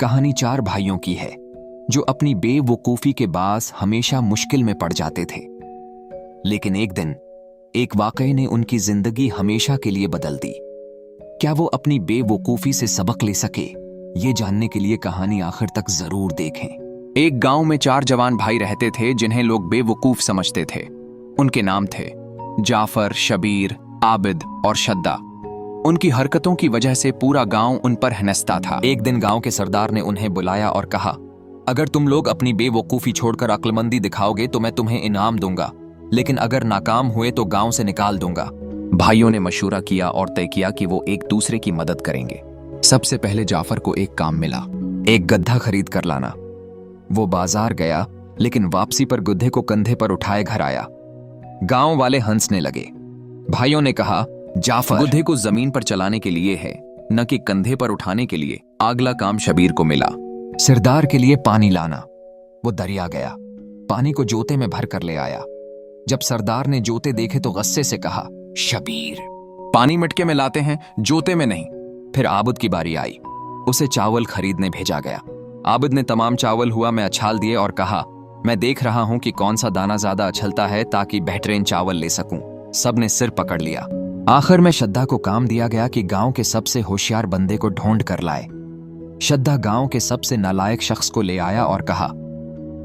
कहानी चार भाइयों की है जो अपनी बेवकूफी के बास हमेशा मुश्किल में पड़ जाते थे। लेकिन एक दिन एक वाकये ने उनकी जिंदगी हमेशा के लिए बदल दी। क्या वो अपनी बेवकूफी से सबक ले सके? ये जानने के लिए कहानी आखिर तक जरूर देखें। एक गांव में चार जवान भाई रहते थे जिन्हें लोग बेवकूफ समझते थे। उनके नाम थे जाफर, शबीर, आबिद और शद्दा। उनकी हरकतों की वजह से पूरा गांव उन पर हंसता था। एक दिन गांव के सरदार ने उन्हें बुलाया और कहा, अगर तुम लोग अपनी बेवकूफी छोड़कर अक्लमंदी दिखाओगे तो मैं तुम्हें इनाम दूंगा, लेकिन अगर नाकाम हुए तो गांव से निकाल दूंगा। भाइयों ने मशूरा किया और तय किया कि वो एक दूसरे की मदद करेंगे। सबसे पहले जाफर को एक काम मिला, एक गधा खरीद कर लाना। वो बाजार गया, लेकिन वापसी पर गधे को कंधे पर उठाए घर आया। गांव वाले हंसने लगे। भाइयों ने कहा, जाफर, गधे को जमीन पर चलाने के लिए है, न कि कंधे पर उठाने के लिए। अगला काम शबीर को मिला, सरदार के लिए पानी लाना। वो दरिया गया, पानी को जोते में भर कर ले आया। जब सरदार ने जोते देखे तो गुस्से से कहा, शबीर, पानी मटके में लाते हैं, जोते में नहीं। फिर आबिद की बारी आई। उसे चावल खरीदने भेजा गया। आबिद ने तमाम चावल हुआ में अछाल दिए और कहा, मैं देख रहा हूं कि कौन सा दाना ज्यादा अछलता है ताकि बेहतरीन चावल ले सकूं। सबने सिर पकड़ लिया। आखिर में शद्दा को काम दिया गया कि गांव के सबसे होशियार बंदे को ढूंढ कर लाए। शद्दा गांव के सबसे नालायक शख्स को ले आया और कहा,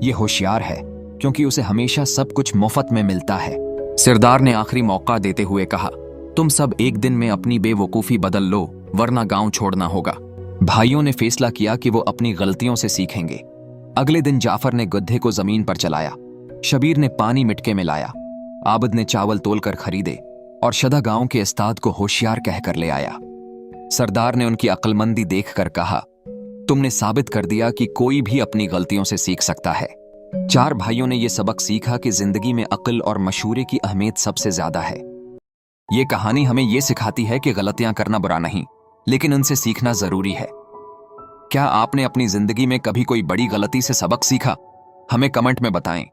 यह होशियार है क्योंकि उसे हमेशा सब कुछ मुफ्त में मिलता है। सरदार ने आखिरी मौका देते हुए कहा, तुम सब एक दिन में अपनी बेवकूफी बदल लो, वरना गांव छोड़ना होगा। भाइयों ने फैसला किया कि वो अपनी गलतियों से सीखेंगे। अगले दिन जाफर ने गधे को जमीन पर चलाया, शबीर ने पानी मिटके में लाया, आबिद ने चावल तोलकर खरीदे और शदा गांव के उस्ताद को होशियार कहकर ले आया। सरदार ने उनकी अक्लमंदी देखकर कहा, तुमने साबित कर दिया कि कोई भी अपनी गलतियों से सीख सकता है। चार भाइयों ने यह सबक सीखा कि जिंदगी में अक्ल और मशूरे की अहमियत सबसे ज्यादा है। यह कहानी हमें यह सिखाती है कि गलतियां करना बुरा नहीं, लेकिन उनसे सीखना जरूरी है। क्या आपने अपनी जिंदगी में कभी कोई बड़ी गलती से सबक सीखा? हमें कमेंट में बताएं।